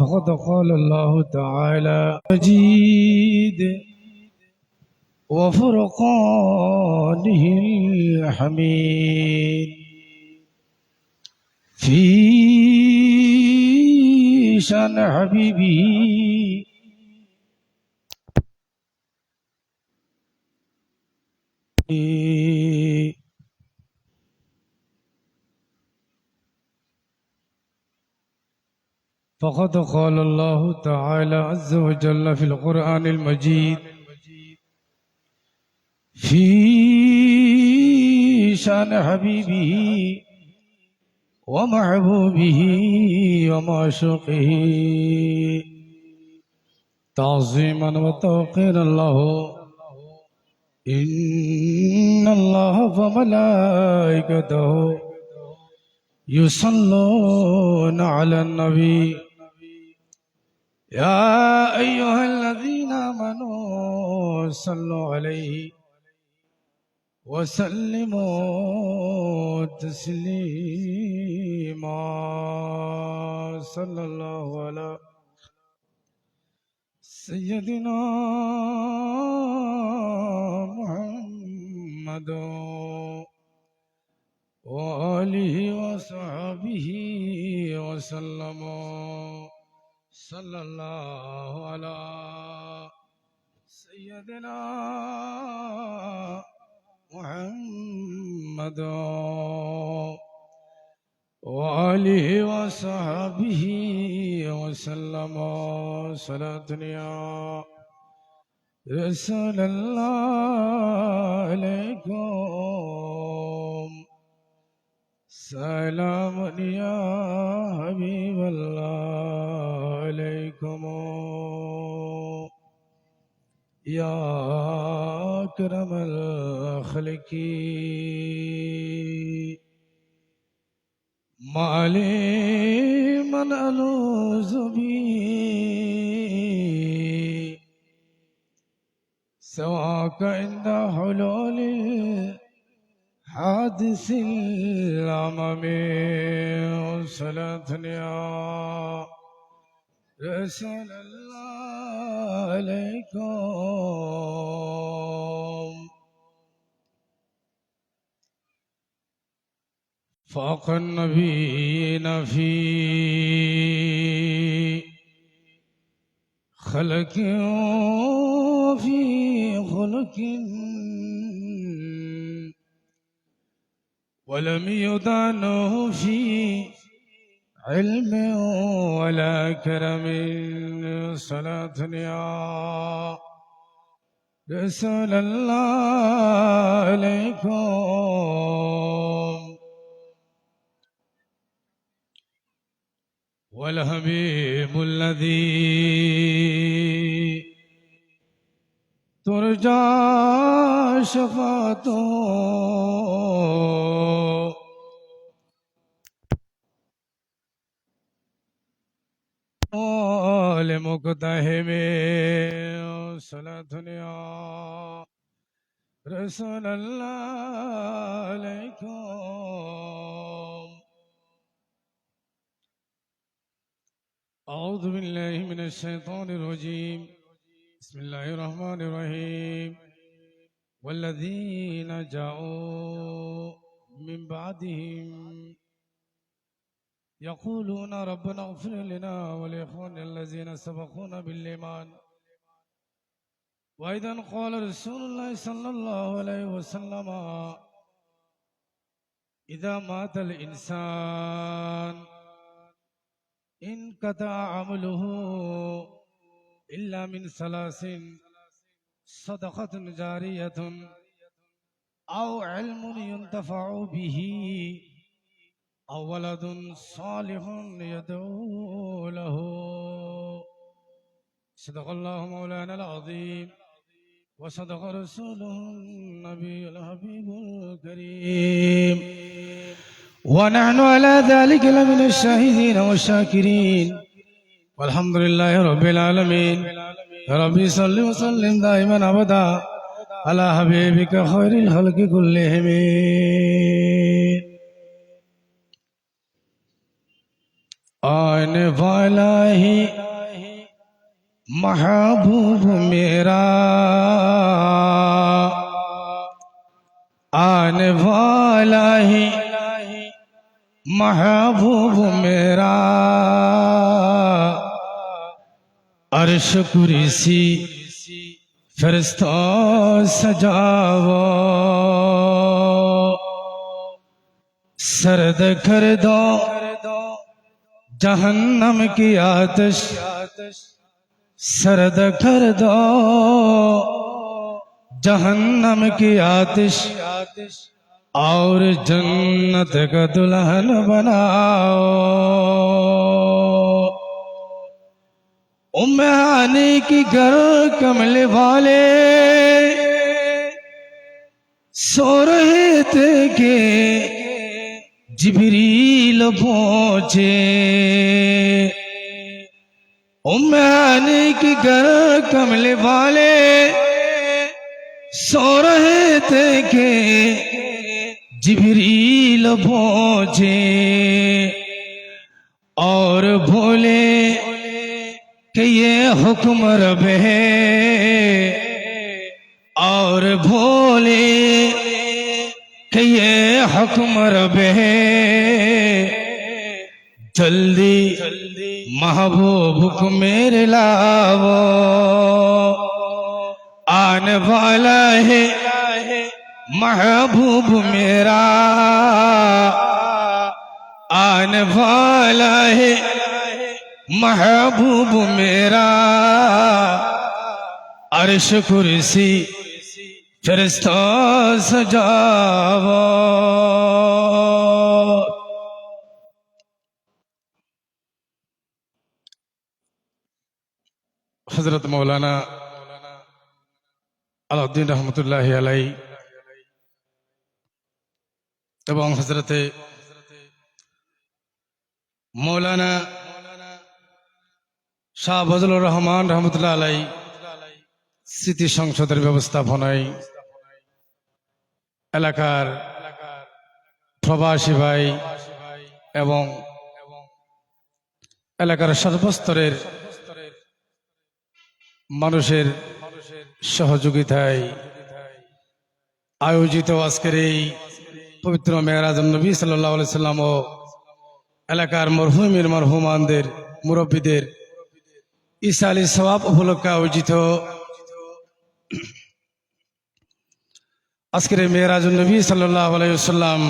فقد قال الله تعالى مجيد وفرقانه الحميد في شان حبيبه فقد قال الله تعالى عز وجل في القرآن المجيد في شان حبيبه ومحبوبه ومعشوقه تعظيما وتوقيرا له إن الله وملائكته يصلون على النبي يا أيها الذين آمنوا صلوا عليه وسلموا تسليما صلى الله على سيدنا محمد وآله وصحبه وسلم صلى الله على سيدنا محمد وآله وصحبه وسلم صلاة يا رسول الله عليكم سلام يا حبيب الله عليكم يا أكرم الخلق ما لي من ألوذ به سواك عند حلول حادث الأمم صلاة يا رسول الله عليكم فاق النبيين في خلق وفي خلق ولم يدانه في علم ولا كرم صلاة يا رسول الله عليكم والحبيب الذي ترجى شفاعته لمقتحم صلاة يا رسول الله عليكم أعوذ بالله من الشيطان الرجيم بسم الله الرحمن الرحيم والذين جاءوا من بعدهم يقولون ربنا اغفر لنا ولإخواننا الذين سبقونا بالإيمان وأيضا قال رسول الله صلى الله عليه وسلم إذا مات الإنسان انقطع عمله إلا من ثلاث صدقة جارية أو علم ينتفع به أو ولد صالح يدعو له صدق الله مولانا العظيم وصدق رسوله النبي الحبيب الكريم ونحن على ذلك لمن الشاهدين والشاكرين والحمد لله رب العالمين يا ربي صل وسلم دائما أبدا على حبيبك خير الخلق كلهم आने वाला ही महबूब मेरा, आने वाला ही महबूब मेरा, अर्श कुर्सी फरिश्तों सजावो, सर्द कर दो जहन्नम की आतिश, सर्द कर दो जहन्नम की आतिश, और जन्नत का दुल्हन बनाओ। उम्मे हानी की घर कमले वाले सो रहे थे कि जिब्रील पहुंचे। उम्मे हानी की घर कमले वाले सो रहे थे कि जिब्रील पहुंचे, और बोले कि ये हुक्म रब है, और बोले कि ये हुक्म रब है, जल्दी महबूब को मेरे लाओ। आने वाला है महबूब मेरा, आने वाला है महबूब मेरा, अर्श कुर्सी फरिश्तों सजावो। हजरत मौलाना আলাউদ্দিন রহমতুল্লাহি আলাই এবং হযরতে মৌলানা শাহ ফজলুর রহমান রহমতুল্লাহ আলাই স্মৃতি সংসদের ব্যবস্থাপনায় এলাকার প্রবাসী ভাই এবং এলাকার সর্বস্তরের মানুষের সহযোগিতায় আয়োজিত আজকের এই পবিত্র মেরাজুন নবী সাল্লাল্লাহু আলাইহি সাল্লাম ও এলাকার মরহুমের মরহুমানদের মুরব্বীদের ঈসা আলী সওয়াব উপলক্ষে আয়োজিত আজকের এই মেরাজুন নবী সাল্লাল্লাহু আলাইহি সাল্লাম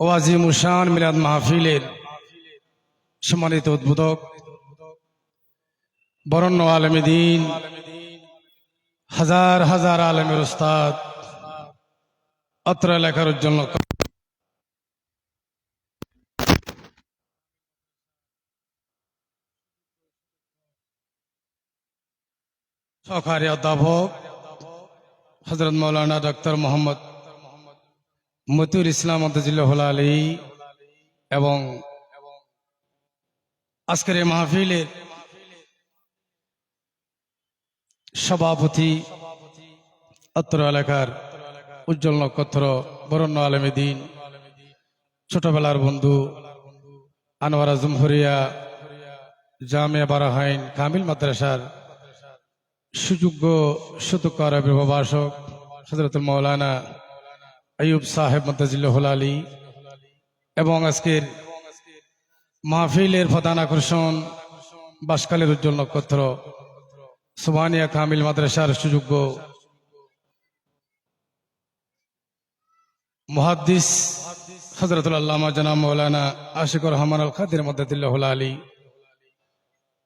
ও আজিমুশান মিলাদ মাহফিলের সম্মানিত উদ্বোধক বরেণ্য আলেমে দ্বীন, হাজার হাজার আলেমের উস্তাদ, অত্র এলাকার জন্য সহকারী অধ্যাপক হযরত মৌলানা ডক্টর মোহাম্মদ মতিউর ইসলাম আন্তজিল্লাহুল আলী এবং আজকের এই মাহফিলের সভাপতি অত্র এলাকার উজ্জ্বল নক্ষত্র বরেণ্য আলেমে দ্বীন, ছোটবেলার বন্ধু আনোয়ারা জুমহুরিয়া জামিয়া বারাহাইন কামিল মাদ্রাসার সুযোগ্য সুদক্ষ আরবি প্রভাষক হযরতুল মৌলানা আইয়ুব সাহেব মাদ্দাজিল্লাহুল আলী এবং আজকের মাহফিলের প্রধান আকর্ষণ বাসকালের উজ্জ্বল নক্ষত্র সুবহানিয়া কামিল মাদ্রাসার সুযোগ্য মুহাদ্দিস হযরতুল আল্লামা জনাব মৌলানা আশিকুর রহমান আল খাদির মাদ্দাজিল্লাহুল আলী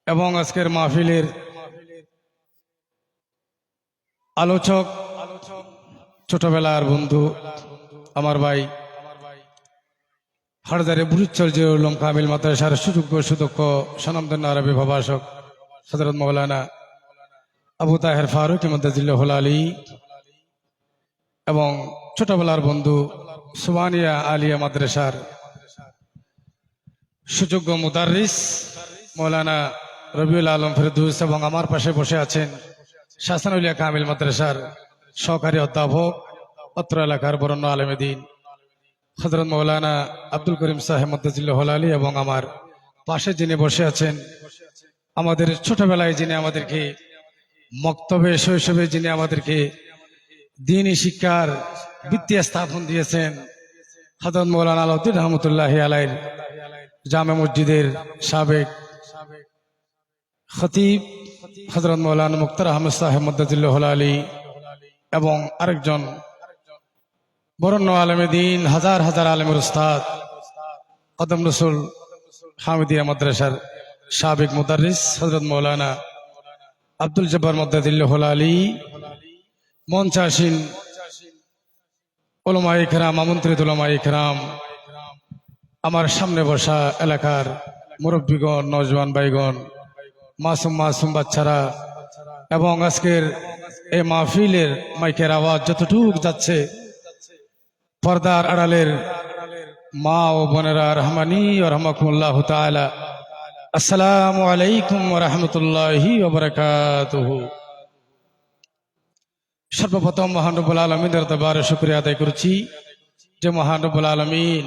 এবং আজকের মাহফিলের আলোচক ছোটবেলার বন্ধু আমার ভাই হাটজারে বুরুচর্জির উলুম কামিল মাদ্রাসার সুযোগ্য সুদক্ষ স্বনামধন্য আরবি প্রভাষক হযরত মৌলানা আবু তাহের ফারুক মাদ্দাজিল্লাহুল আলী এবং ছোটবেলার বন্ধু সুবহানিয়া আলিয়া মাদ্রাসার সুযোগ্য মুদাররিস মৌলানা রবিউল আলম ফেরদৌস এবং আমার পাশে বসে আছেন শাহসানুলিয়া কামিল মাদ্রাসার সহকারী অধ্যাপক অত্র এলাকার বরেণ্য আলেমে দ্বীন হযরত মৌলানা আব্দুল করিম সাহেব মাদ্দাজিল্লাহুল আলী এবং আমার পাশে যিনি বসে আছেন, আমাদের ছোটবেলায় যিনি আমাদেরকে মক্তবে শৈশবে যিনি আমাদেরকে দ্বীনি শিক্ষার ভিত্তি স্থাপন দিয়েছেন, হযরত মাওলানা আলাউদ্দিন রহমতুল্লাহি আলাইহির জামে মসজিদের সাবেক খতিব হযরত মাওলানা মুক্তার আহমদ সাহেব মুদ্দাতুল্লাহুল আলী এবং আরেকজন বরেণ্য আলেমে দ্বীন, হাজার হাজার আলেমের উস্তাদ কদম রসুল হামিদিয়া মাদ্রাসার সাবেক মুদাররিস হযরত মাওলানা আব্দুল জব্বার মুদ্দাতুল্লাহুল আলী, মঞ্চাসীন উলামায়ে কেরাম, আমন্ত্রিত উলামায়ে কেরাম, আমার সামনে বসা এলাকার মুরব্বীগণ, নওজওয়ান ভাইগণ, মাসুম মাসুম বাচ্চারা এবং আজকের এই মাহফিলের মাইকের আওয়াজ যতটুক যাচ্ছে, পর্দার আড়ালের মা ও বোনেরা, রহমানি ও রহমাকুমুল্লাহ তাআলা, আসসালামু আলাইকুম ওয়া রাহমাতুল্লাহি ওয়া বারাকাতুহু। সর্বপ্রথম মহান রব্বুল আলামিনের দরবারে শুকরিয়া আদায় করছি যে মহান রব্বুল আলামিন,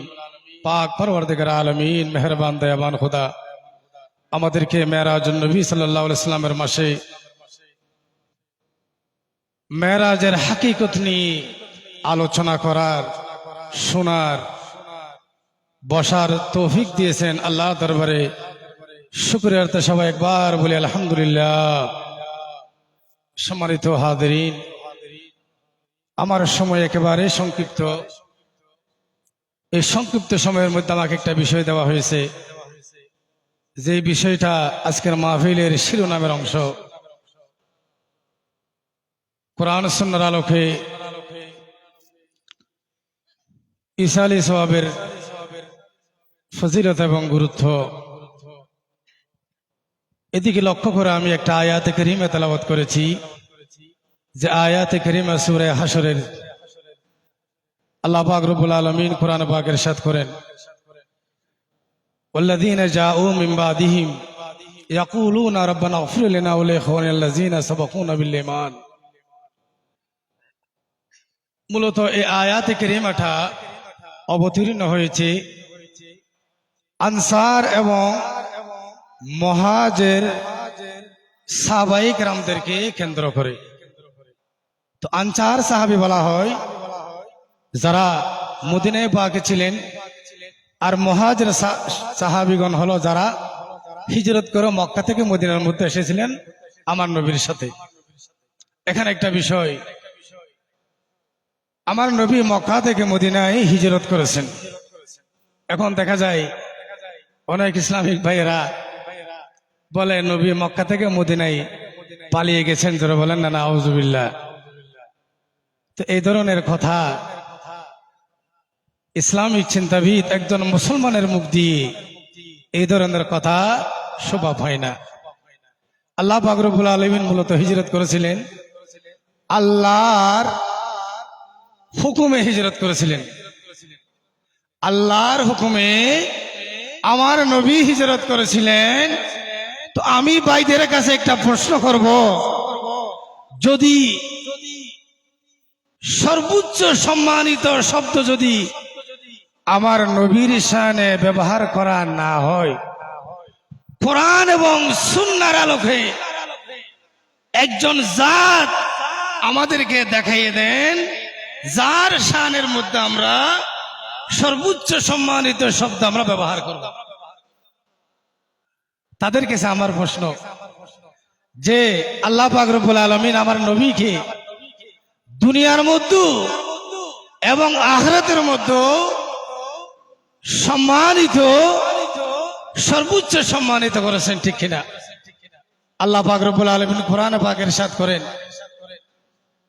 পাক পরওয়ারদিগার আলামিন, মেহেরবান দয়াবান খোদা আমাদেরকে মেরাজুন নবী সাল্লাল্লাহু আলাইহি সাল্লামের মাসে মেরাজের হাকিকত নিয়ে আলোচনা করার, শোনার, বসার তৌফিক দিয়েছেন। আল্লাহ দরবারে শুকরিয়ার্থে সবাই একবার বলি আলহামদুলিল্লাহ। সম্মানিত হাজিরিন, আমার সময় একেবারে সংক্ষিপ্ত। এই সংক্ষিপ্ত সময়ের মধ্যে আমাকে একটা বিষয় দেওয়া হয়েছে, যে বিষয়টা আজকের মাহফিলের শিরোনামের অংশ। কোরআন সুন্নাহর আলোকে ঈসা আলাইহিস সালামের ফজিলত এবং গুরুত্ব, এদিকে লক্ষ্য করে আমি একটা আয়াতে কারিমা তেলাওয়াত করেছি, যে আয়াতে কারিমা সূরা হাশরের। আল্লাহ পাক রব্বুল আলামিন কোরআন পাকে ইরশাদ করেন, ওয়াল্লাযীনা জাউ মিন বাদিহিম ইয়াকুলুনা রাব্বানা ইগফির লানা ওয়া লিইখওয়ানিল্লাযীনা সাবাকুনা বিল ঈমান। মূলত এই আয়াতে কারিমাটা অবতীর্ণ হয়েছে আনসার এবং মুহাজির সাহাবায়ে কেরামদেরকে কেন্দ্র করে। তো আনসার সাহাবী বলা হয় যারা মদিনায় পাকে ছিলেন, আর মুহাজির সাহাবীগণ হলো যারা হিজরত করে মক্কা থেকে মদিনার মধ্যে এসেছিলেন আমার নবীর সাথে। এখানে একটা বিষয়, আমার নবী মক্কা থেকে মদিনায় হিজরত করেছেন। এখন দেখা যায় অনেক ইসলামিক ভাইয়েরা বলে নবী মক্কা থেকে মদিনায় পালিয়ে গেছেন, যারা বলেন না নাউজুবিল্লাহ। তো এই ধরনের কথা ইসলামিক চিন্তাবিদ একজন মুসলমানের মুখ দিয়ে এই ধরনের কথা শোভা পায় না। আল্লাহ পাক রব্বুল আলামিন মূলত হিজরত করেছিলেন, আল্লাহর হুকুমে হিজরত করেছিলেন। আল্লাহর হুকুমে আমার নবী হিজরত করেছিলেন। তো আমি ভাইদের কাছে একটা প্রশ্ন করব, যদি সর্বোচ্চ সম্মানিত শব্দ যদি আমার নবীর শানে ব্যবহার করা না হয়, কোরআন এবং সুন্নাহর আলোকে একজন জাত আমাদেরকে দেখাইয়ে দেন, যার শানের মধ্যে আমরা সর্বোচ্চ সম্মানিত শব্দ আমরা ব্যবহার করব। তাদের কাছে আমার প্রশ্ন, যে আল্লাহ পাক রব্বুল আলামিন আমার নবীকে দুনিয়ার মধ্যে এবং আখিরাতের মধ্যে সম্মানিত, সর্বোচ্চ সম্মানিত করেছেন, ঠিক কিনা? আল্লাহ পাক রব্বুল আলামিন কোরআনে পাকে ইরশাদ করেন,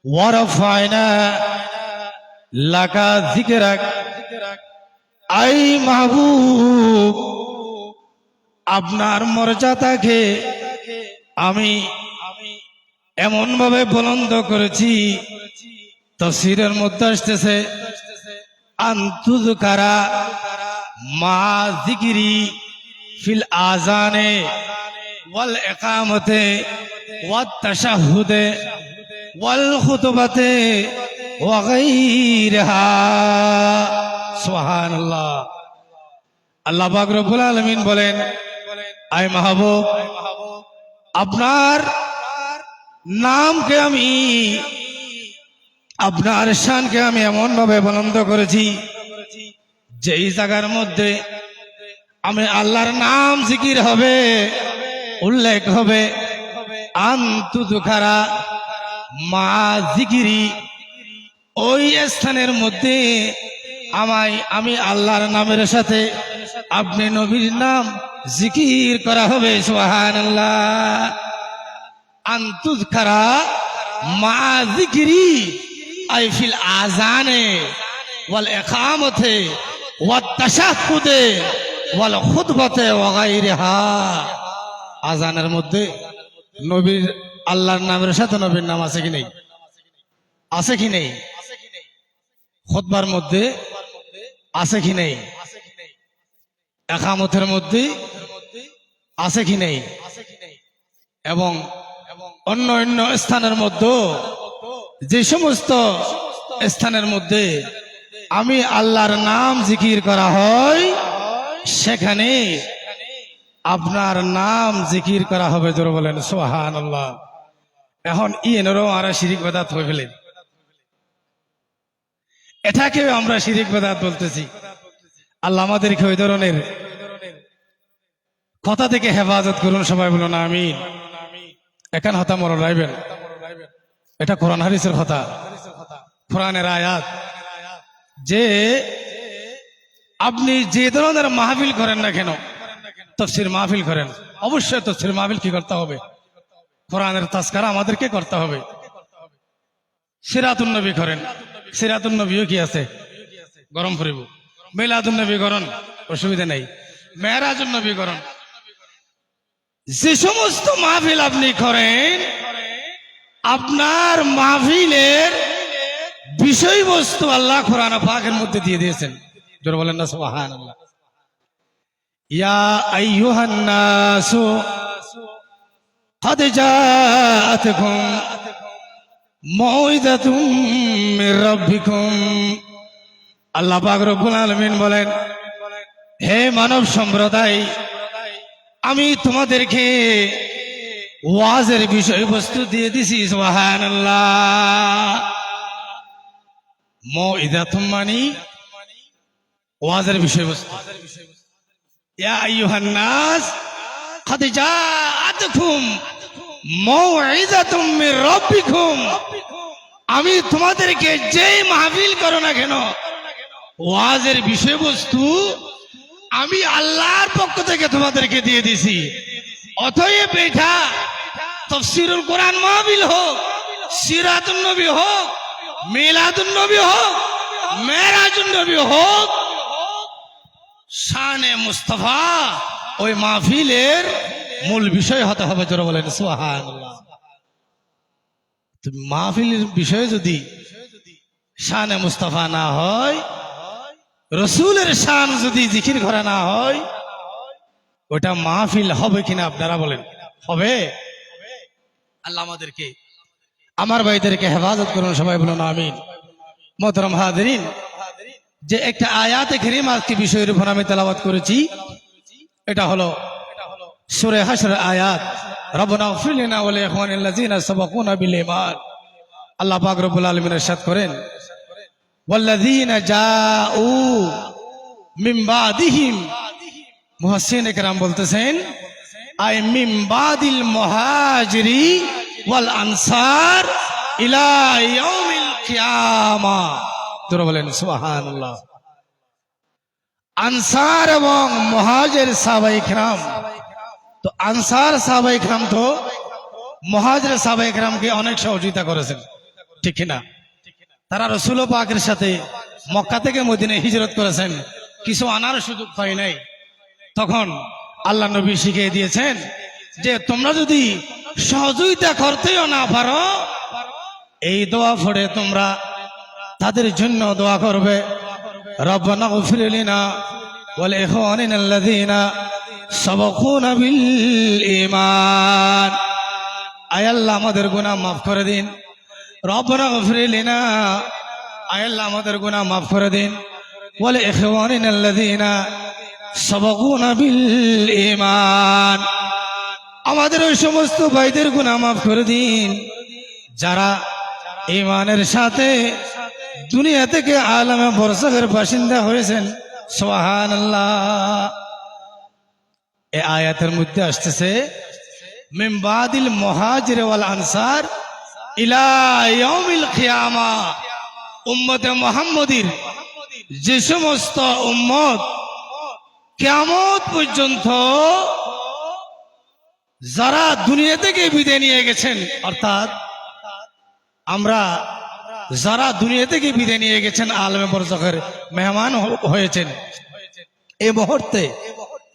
ওয়ারাফায়না লাকা যিকরাক, আই মাহবুব আপনার মর্যাদাকে আমি এমন ভাবে বুলন্দ করেছি, তাফসীরের মধ্যে আসতেছে আনতুযকারা মা যিকরি ফিল আযানে ওয়াল ইকামতে ওয়াত তাশাহুদে ওয়াল খুতবাতে ওয়া গায়রিহা। সুবহানাল্লাহ। আল্লাহ পাক রব্বুল আলামিন বলেন, আয় মাহবুব, আপনার নামকে আমি, আপনার শানকে আমি এমন ভাবে বুলন্দ করেছি, যেই জায়গার মধ্যে আমি আল্লাহর নাম জিকির হবে, উল্লেখ হবে, আন্তু দুখারা মা জিকিরি, ওই স্থানের মধ্যে আমি আল্লাহর নামের সাথে আপনি নবীর নাম জিকির করা হবে। সুবহানাল্লাহ। আন্তুযকারা মা জিকিরি আই ফিল আযানে ওয়াল ইকামতে ওয়াত তাশাহুদে ওয়াল খুতবাতে ওয়া গায়রিহা। আযানের মধ্যে নবীর আল্লাহর নামের সাথে নবীর নাম আছে কি নেই? আছে কি নেই? খুতবার মধ্যে আছে কি নেই? ইকামতের মধ্যে আছে কি নেই? এবং অন্য অন্য স্থানের মধ্যে, যে সমস্ত স্থানের মধ্যে আমি আল্লাহর নাম জিকির করা হয়, সেখানে আপনার নাম জিকির করা হবে। জোরে বলেন সুবহানাল্লাহ। এখন ইয়েনেরও আর শিরিক বেদাত হয়ে ফেলেন, এটাকেও আমরা শিরিক বেদাত বলতেছি। আল্লাহ আমাদেরকে ওই ধরনের কথা থেকে হেফাজত করুন। সবাই বলুন আমিন। এখান হতা মরণ রাখবেন, এটা কোরআন হাদিসের কথা, কোরআনের আয়াত। যে আপনি যে ধরনের মাহফিল করেন না কেন, তাফসীর মাহফিল করেন, অবশ্যই তাফসীর মাহফিল কি করতে হবে? কোরআনের তাজকিরা আমাদেরকে করতে হবে। সিরাতুন নবী করেন, সিরাতুন নবীও কি আছে? গরম ফুরিব। মিলাদুন নবী করেন, অসুবিধা নেই। মেরাজুন নবী করেন। যে সমস্ত মাহফিল আপনি করেন, আপনার মাহফিলের বিষয়বস্তু আল্লাহ কোরআন পাকের মধ্যে দিয়ে দিয়েছেন। জোরে বলেন না সুবহানাল্লাহ। ইয়া আইয়ুহান নাসু قد جاءتكم موعظة من ربكم। আল্লাহ পাক রব্বুল আলামিন বলেন, হে মানব সম্প্রদায়, আমি তোমাদেরকে ওয়াজের বিষয়বস্তু দিয়ে দিছি। সুবহানাল্লাহ। মৌইযাতুম মানি ওয়াজের বিষয়বস্তু। ইয়া আইয়ুহান নাস قد جاءتكم موعظة من ربكم। আমি তোমাদেরকে যেই মাহফিল করো না কেন, ওয়াজের বিষয়বস্তু আমি আল্লাহর পক্ষ থেকে তোমাদেরকে দিয়ে দিছি। অতএব এটা তাফসীরুল কোরআন মাহফিল হোক, সিরাতুন নবী হোক, মিলাদুন নবী হোক, মেরাজুন নবী হোক, শানে মুস্তাফা ওই মাহফিলের মূল বিষয় হতে হবে। জোরে বলেন সুবহানাল্লাহ। মাহফিলের বিষয় যদি শানে মুস্তাফা না হয়, রসুলের শান যদি জিকির করা না হয়, ওটা মাহফিল হবে কিনা আপনারা বলেন? হবে? আল্লাহ আমাদেরকে, আমার ভাইদেরকে হেফাজত করুন। সবাই বলুন আমিন। মোহতারাম হাজিরিন, যে একটা আয়াতে কারিমা আজকে বিষয়ের উপর আমি তেলাওয়াত করেছি, এটা হলো সূরা হাশরের আয়াত। রব্বানা ইগফির লানা ওয়া লিইখওয়ানিল্লাযিনা সাবাকুনা বিল ঈমান। আল্লাহ পাক রব্বুল আলামিন ইরশাদ করেন, ওয়াল্লাযিনা জাউ মিন বাদিহিম। মুহাসসিনে কেরাম বলতেছেন, আই মিন বাদিল মুহাজিরি ওয়াল আনসার ইলা ইয়াউমিল কিয়ামা। তোরা বলেন সুবহানাল্লাহ। আনসার এবং মুহাজির সাহাবায়ে কেরাম, তো আনসার সাহাবায়ে কেরাম তো মুহাজির সাহাবায়ে কেরামকে অনেক সহযোগিতা করেছেন, ঠিক কিনা? তারা রাসূল পাকের সাথে মক্কা থেকে মদিনায় হিজরত করেছেন, কিছু আনার সুযোগ পায় নাই। তখন আল্লাহ নবী শিখিয়ে দিয়েছেন যে তোমরা যদি সহযোগিতা করতেও না পারো, এই দোয়া পড়ে তোমরা তাদের জন্য দোয়া করবে, রব্বানা ইগফির লিনা ওয়া লিইখওয়ানিনাল্লাযিনা সাবাকুনা বিল ঈমান। আয় আল্লাহ আমাদের গুনাহ মাফ করে দিন। রব্বানা ইগফির লিনা, আয় আল্লাহ আমাদের গুনাহ মাফ করে দিন। ওয়া লিইখওয়ানিনাল্লাযিনা, সাবাকুনা বিল ঈমান। আমাদের ওই সমস্ত ভাইদের গুনাহ মাফ করে দিন যারা ঈমানের সাথে দুনিয়া থেকে আলামে বরজাখের বাসিন্দা হয়েছেন। সুবহানাল্লাহ। এই আয়াতের মধ্যে আসতেছে মিন বাদিল মুহাজির ওয়াল আনসার ইলা ইয়াউমিল কিয়ামা। উম্মতে মুহাম্মদীর যে সমস্ত উম্মত কিয়ামত পর্যন্ত যারা দুনিয়া থেকে বিদায় নিয়ে গেছেন, অর্থাৎ আমরা যারা দুনিয়া থেকে বিদায় নিয়ে গেছেন, আলমে বরজাখের মেহমান হয়েছেন, এই মুহূর্তে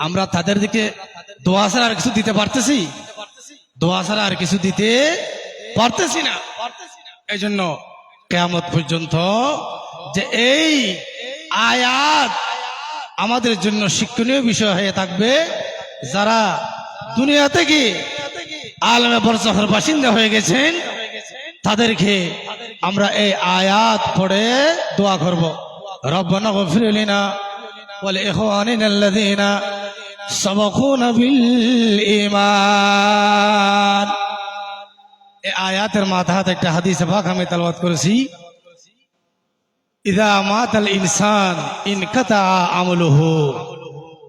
আমরা তাদের দিকে দোয়া ছাড়া আর কিছু দিতে পারতেছি? দোয়া ছাড়া আর কিছু দিতে পারতেছি না। এই জন্য কিয়ামত পর্যন্ত যে এই আয়াত আমাদের জন্য শিক্ষণীয় বিষয় হয়ে থাকবে। যারা দুনিয়া থেকে আলমে বরজাখের বাসিন্দা হয়ে গেছেন তাদেরকে আমরা এই আয়াত পড়ে দোয়া করব। রব্বানা গফির লিনা ওয়া লিইখওয়ানিনা আল্লাযীনা সাবাকুনা বিল ঈমান। এই আয়াতের মাথায় একটা হাদিস পাক আমি তেলাওয়াত করেছি, ইযা মাতাল ইনসান ইনকাতা আমলুহু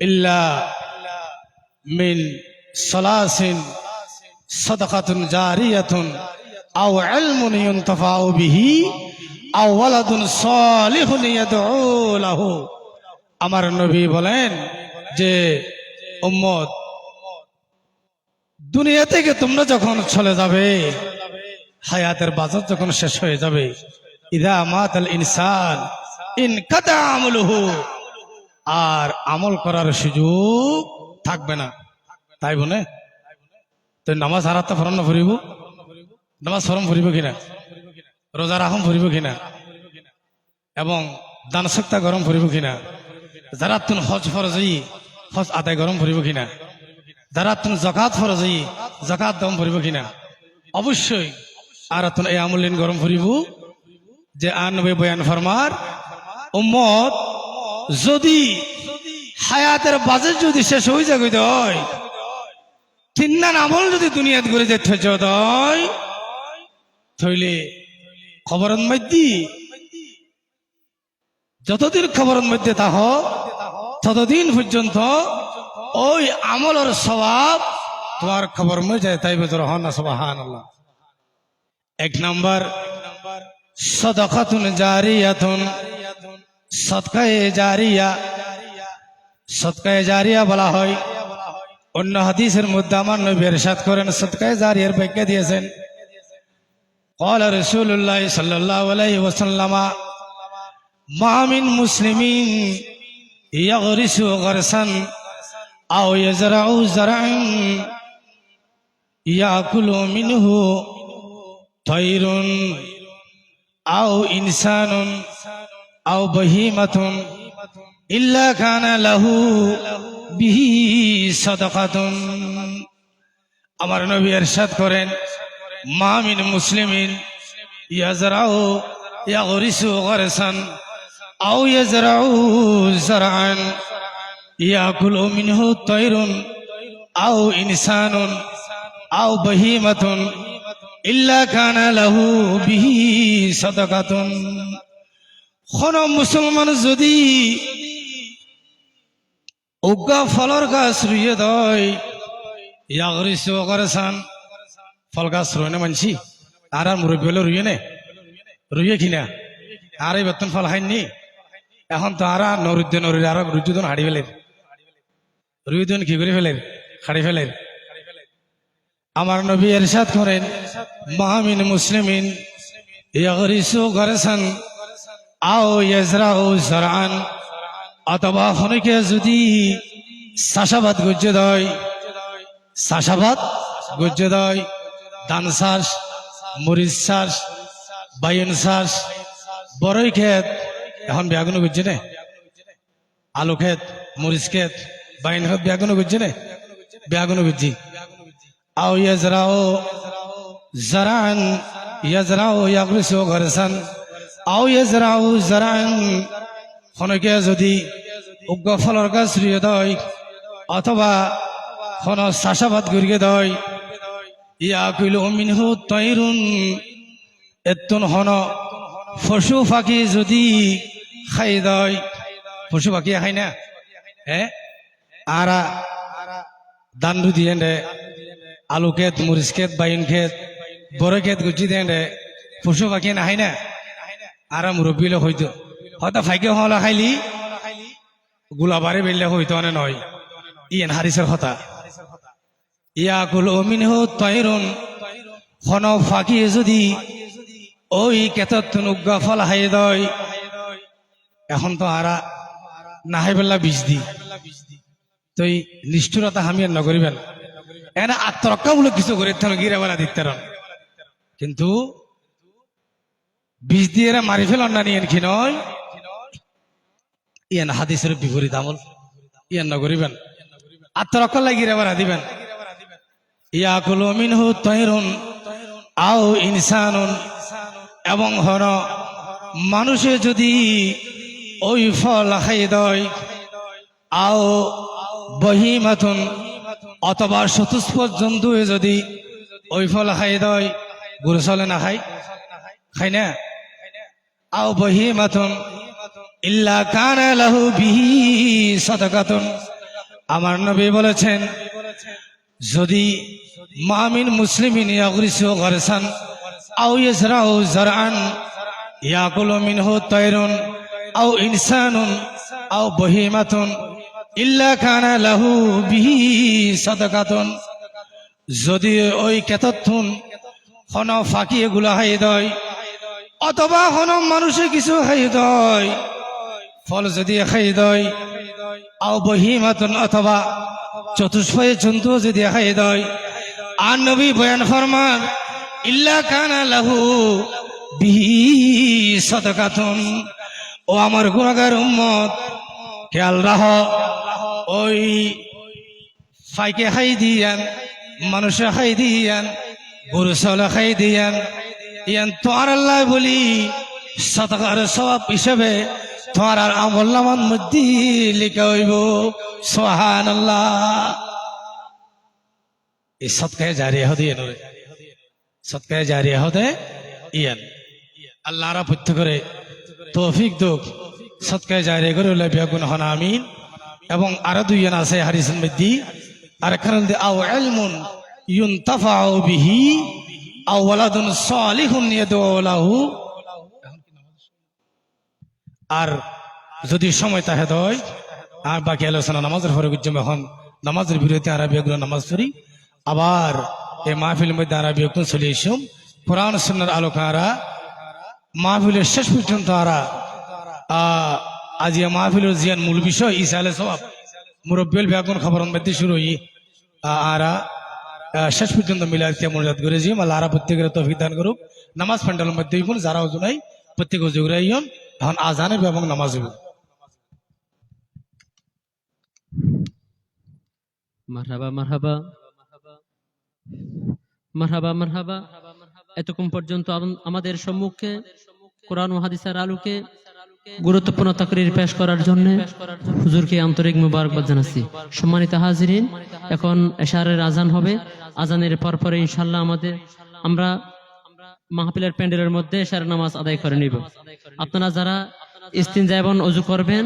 ইল্লা মিন সালাসিন সাদাকাতুন জারিয়াতুন আও ইলমুন ইউনতাফাউ বিহি আও ওয়ালাদুন সালিহুন ইয়াদউ লাহু। আমার নবী বলেন যে উম্মত, দুনিয়া থেকে তোমরা যখন চলে যাবে, হায়াতের বাজার যখন শেষ হয়ে যাবে, ইযা মাতাল ইনসান ইনকাতা আমলুহু, আর আমল করার সুযোগ থাকবে না। তাই বলে তো নামাজ হারাতে ফরম না ফুরিব, নামাজ ফরম ফুরিব কিনা, রোজা রাখম ফুরিব কিনা, এবং দান সক্তা গরম ফুরিব কিনা, যারা তুন হজ ফরজি হজ আদায় গরম ফুরিব কিনা, যারা তুন জাকাত ফরজি জাকাত দম ফুরিব কিনা। অবশ্যই আর তুন এই আমলিন গরম ফুরিব যে আনবে বয়ান ফরমার উম্মত যদি হায়াতের বাজেট যদি শেষ হয়ে যায়, তিন্নান আমল যদি দুনিয়াত ঘুরে যেতে হয়, তাহলে খবরের মধ্যে যতদিন খবরের মধ্যে তাহ ততদিন পর্যন্ত ওই আমলের সওয়াব তোমার খবর মধ্যে যায়। তাই বেতর হন না, সুবহানাল্লাহ। এক নাম্বার সাদাকাতুন জারিয়াতুন, সদকায়ে জারিয়া। সদকায়ে জারিয়া বলা হয়। অন্য হাদিসের মধ্যে আমার নবী ইরশাদ করেন, সদকায়ে জারিয়ার ব্যাখ্যা দিয়েছেন, ক্বালা রাসূলুল্লাহ সাল্লাল্লাহু আলাইহি ওয়াসাল্লাম মা মিন মুসলিমিন ইয়াগরিসু গরসান আও ইয়াজরাউ যারান ইয়াকুলু মিনহু তায়রুন আও ইনসানুন আও বহিমাতুন ইল্লা কানা লাহু বিহি সাদাকাতুন। আমার নবী ইরশাদ করেন, মা মিন মুসলিমিন ইয়াজরাউ ইয়াগরিসু গরসান আও ইয়াজরাউ যারান ইয়াকুলু মিনহু তায়রুন আও ইনসানুন আও বহিমাতুন ইল্লা কানা লাহু বিহি সাদাকাতুন। কোন মুসলমান যদি উগা ফলর গাছ রুইয়ে দেয়, ইয়াগরিসু গরসান, ফল গাছ রুয়ে না মানছি আর মুরব্বী হলে রুইয়ে নে, রুইয়ে কিনা আর এই বেতন ফল খাইনি। এখন তো আর নরুদ্দে নরুরে আর রুজুদন হাড়ি ফেলের, রুইদন কি করে ফেলের, হাড়ি ফেলের। আমার নবী ইরশাদ করেন, মা মিন মুসলিমিন ইয়াগরিসু গরসান আও ইয়াজরাউ যারান, অথবা অনেকে যদি চাষাবাদ গজ্জে দেয়, চাষাবাদ গজ্জে দেয়, ধান চাষ, মরিচ চাষ, বাইন চাষ, বড়ই ক্ষেত, এখন বেগুন গজ্জে নে, আলু ক্ষেত, মরিচ ক্ষেত, বাইন ক্ষেত, বেগুন গজ্জে নে, বেগুন গজ্জি। আও ইয়াজরাউ যারান ইয়াজরাউ ইয়াগরিসু গরসান আও ইয়াজরাউ যারান, অনেকে যদি উগ্র ফলর গাছ রুয়ে দেয় অথবা কোন চাষাবাদ করিয়ে দেয় ইয়া কইল মিনহু তৈরুন এতুন হন পশু পাখি যদি খাই দেয় পশু পাখি খাই না হ্যাঁ আরা ধান দিয়ে দে আলু ক্ষেত মরিচ ক্ষেত বাইন ক্ষেত বড় ক্ষেত গুজি দেন দে পশু পাখি না খাই না আরা মুরব্বীলে হয়তো হয়তো ফাইকে হলা খাইলি গোলাবারে বেললে হইতো না নয় ইয়েন হারিসের কথা ইয়া কুল মিনহু তৈরুন হন ফাঁকি যদি ওই কেতত উগ্গা ফল হাই দয় এখন তো আরা নাহাই বেলা বীজ দি তুই নিষ্ঠুরতা হামিয়ার নগরিবেন এনা আত্মরক্ষামূলক কিছু করে গিরা বেলা দিতে কিন্তু বীজ দিয়ে এরা মারি ফেলন না নিয়েন কি নয় ইয়ান হাদিসের বিপরীত আমল ইয়ান নগরিবেন আত্মরক্ষা লাগিয়ে বেড়া দিবেন ইয়া কুল মিনহু তৈরুন আও ইনসানুন এবং হন মানুষে যদি ওই ফল খাই দেয় আও বহিমাতুন অথবা চতুষ্পদ জন্তু যদি ওই ফল খাই দেয় গরু চলে না খাই না আও বহিমাতুন ইল্লা কানা লাহু বিহি সাদাকাতুন আমার নবী বলেছেন যদি মামিন মুসলিমিন ইয়াগরিসু গারসান আও ইয়াজরাউ জারআন ইয়াকুলু মিনহু তায়রুন আও ইনসানুন আও বহিমাতুন ইল্লা কানা লাহু বিহি সাদাকাতুন যদি ওই কেতথুন হন ফাঁকি এগুলো হাই দেয় অথবা হন মানুষে কিছু খাই দেয় ফল যদি খাই দেয় আও বহিমাতুন অথবা চতুষ্পদে জন্তু যদি খাই দেয় আর নবী বয়ান ফরমান ইল্লা কানা লাহু বিহি সাদাকাতুন ও আমার গুনাহগার উম্মত খেয়াল রাখো ওই ফাইকে খাই দিয়ান মানুষে খাই দিয়ান গরু ছাগল খাই দিয়ান ইয়ান তোমার আল্লাহ বলি সাদাকার সওয়াব হিসেবে তোমার আর আমল নামার মধ্যে লিখা হইব সুবহানাল্লাহ এই সদকায়ে জারিয়া হতে এনরে সদকায়ে জারিয়া হতে ইয়ান আল্লাহরা প্রত্যেক করে তৌফিক দুক সদকায়ে জারিয়া করে লাভিয়া গুণ হন আমিন এবং আরো দুইজন আছে হাদিসের মধ্যে আর এখানে আও ইলমুন ইউনতাফাউ বিহি আও ওয়ালাদুন সালিহুন ইয়াদউ লাহু আর যদি সময় তাহে দয় আর বাকি আলোচনা নামাজের পরে গুজম এখন নামাজের বিরতি আরবি এগুলো নামাজ পড়ি আবার এই মাহফিলের মধ্যে আরবি এখন চলে এসম কোরআন সুন্নাহর আলোকারা মাহফিলের শেষ পর্যন্ত আরা আজ মাহফিলের জিয়ান মূল বিষয় ঈসা আলাইহিস সালাম মুরব্বিল ব্যাগুন খবর মধ্যে শুরু হই আরা শেষ পর্যন্ত মিলার তে মনোজাত করে জি আল্লাহ আরা প্রত্যেকের তৌফিক দান করুক নামাজ প্যান্ডেলের মধ্যে ইবন যারা ওজনাই প্রত্যেক ওজুরাইয়ন এখন আজান হবে এবং নামাজ হবে মারহাবা মারহাবা মারহাবা মারহাবা এতক্ষণ পর্যন্ত আমাদের সম্মুখে কোরআন ও হাদিসের আলোকে গুরুত্বপূর্ণ তাকরীর পেশ করার জন্য হুজুরকে আন্তরিক মুবারকবাদ জানাচ্ছি। সম্মানিত হাজিরিন, এখন এশারের আজান হবে। আজানের পরপরে ইনশাআল্লাহ আমরা মাহফিলের প্যান্ডেলের মধ্যে এশারের নামাজ আদায় করে নিব। আপনারা যারা ইস্তিনজা এবং ওযু করবেন